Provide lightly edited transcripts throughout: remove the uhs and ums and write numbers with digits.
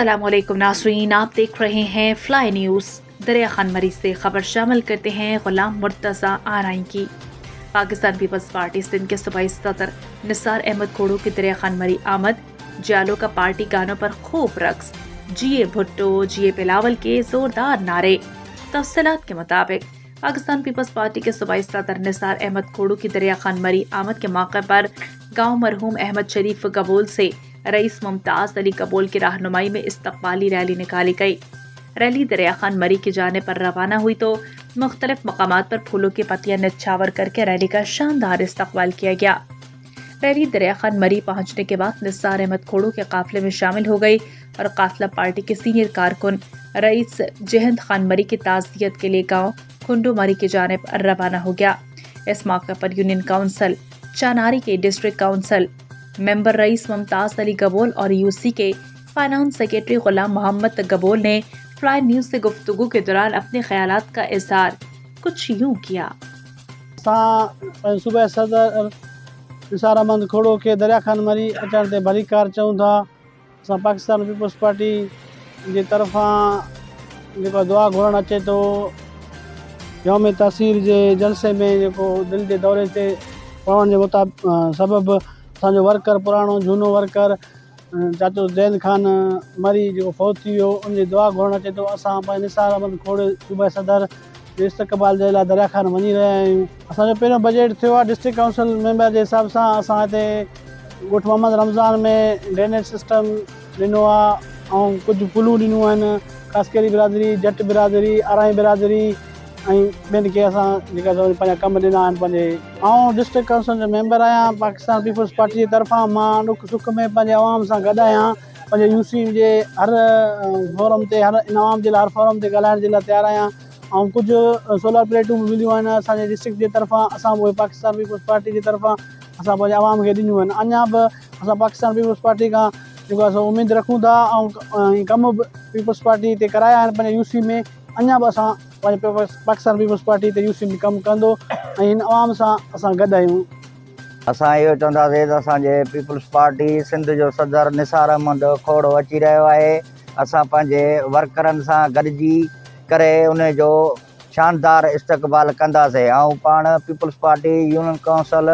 अस्सलामुअलैकुम नाज़रीन, आप देख रहे हैं फ्लाई न्यूज़। दरिया खान मरी से खबर शामिल करते हैं गुलाम मुर्तज़ा आरआई की। पाकिस्तान पीपल्स पार्टी सिंध के सूबाई सदर निसार अहमद खोड़ू की दरिया खान मरी आमद, जालो का पार्टी गानों पर खूब रक्स, जिए भुट्टो जिए बिलावल के जोरदार नारे। तफसीलात के मुताबिक पाकिस्तान पीपल्स पार्टी के सूबाई सदर निसार अहमद खोड़ू की दरिया खान मरी आमद के मौके पर गाँव मरहूम अहमद शरीफ गबोल से रईस मुमताज़ अली गबोल की रहनुमाई में इस्तकबाली रैली निकाली गई। रैली दरिया खान मरी की जाने पर रवाना हुई तो मुख्तलिफ मकामात पर फूलों की पत्तियां निछावर करके रैली का शानदार इस्तकबाल किया गया। रैली दरिया खान मरी पहुंचने के बाद निसार अहमद खोड़ू के काफिले में शामिल हो गई और काफिला पार्टी के सीनियर कारकुन रईस जहंद खान मरी की ताज़ियत के लिए गाँव खुंडू मरी की जानिब रवाना हो गया। इस मौके पर यूनियन काउंसिल चानारी के district council member rice Mumtaz Ali Gabol और यूसी के फाइनेंस सेक्रेटरी गुलाम मोहम्मद गबोल ने फ्लाई न्यूज़ से गुफ्तगू के दौरान अपने ख्यालात का इजहार कुछ यूँ किया। सूबे सदर निसार अहमद खोड़ो के दरिया खान मरी अचण ते भली कार चऊं था। असां पाकिस्तान पीपल्स पार्टी जे तरफ़ां जेको दुआ घुरण अचे तो यौम तहसीर जे जलसे में जेको दिल जे दौरे ते पवण जे सबबि असांजो वर्कर पुराणो झूनो वर्कर चाचो ज़ैद खान मरी जेको फौत थी वियो, उनजी दुआ घुरण अचे तो असां पंहिंजे निसार अहमद खोड़े सूबे सदर जे इस्तक़बाल जे लाइ दरिया खान वञी रहिया आहियूं। असांजो पहिरियों बजट थियो आहे डिस्ट्रिक्ट काउंसिल मेंबर जे हिसाब सां। असां हिते ॻोठ मोहम्मद रमज़ान में ड्रेनेज सिस्टम ॾिनो आहे ऐं कुझु पुलूं ॾिनियूं आहिनि। कास्करी बिरादरी, जट बिरादरी, आरआई बिरादरी ऐं ॿियनि खे असां जेका पंहिंजा कम ॾिना आहिनि पंहिंजे। ऐं डिस्ट्रिक्ट काउंसिल जो मेंबर आहियां पाकिस्तान पीपल्स पार्टी जे तरफ़ां। मां ॾुख सुख में पंहिंजे आवाम सां गॾु आहियां। पंहिंजे यूसी जे हर फोरम ते, हर इन आवाम जे लाइ हर फोरम ते ॻाल्हाइण जे लाइ तयारु आहियां। ऐं कुझु सोलर प्लेटूं बि मिलियूं आहिनि असांजे डिस्ट्रिक्ट जे तरफ़ां। असां उहे पाकिस्तान पीपल्स पार्टी जे तरफ़ां असां पंहिंजे आवाम खे ॾिनियूं आहिनि। अञा बि असां पाकिस्तान पीपल्स पार्टी खां जेको असां उमेद रखूं था ऐं कम बि पीपल्स पार्टी हिते कराया आहिनि पंहिंजे यूसी में। अञा बि असां पंहिंजे पाकिस्तान पीपल्स पार्टी ते यूसी में कमु कंदो ऐं हिन आवाम सां असां गॾु आहियूं। असां इहो चवंदासीं त असांजे पीपल्स पार्टी सिंध जो सदर निसार अहमद खोड़ो अची रहियो आहे। असां पंहिंजे वर्करनि सां गॾिजी करे उन जो शानदार इस्तक़बाल कंदासीं। ऐं पाण पीपल्स पार्टी यूनियन काउंसिल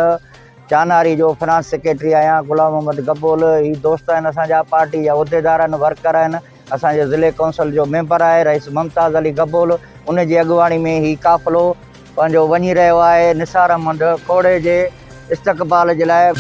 चानारी जो फाइनेंस सेक्रेटरी आहियां। गुलाम मोहम्मद गबोल ही दोस्त आहिनि असांजा, पार्टी जा उहिदेदार आहिनि, वर्कर आहिनि। असांजे ज़िले काउंसिल जो मेंबर आहे रईस मुमताज़ अली गबोल। उन जी अॻुवाणी में ही काफ़िलो पंहिंजो वञी रहियो आहे निसार अहमद खोड़े जे इस्तक़बाल जे लाइ।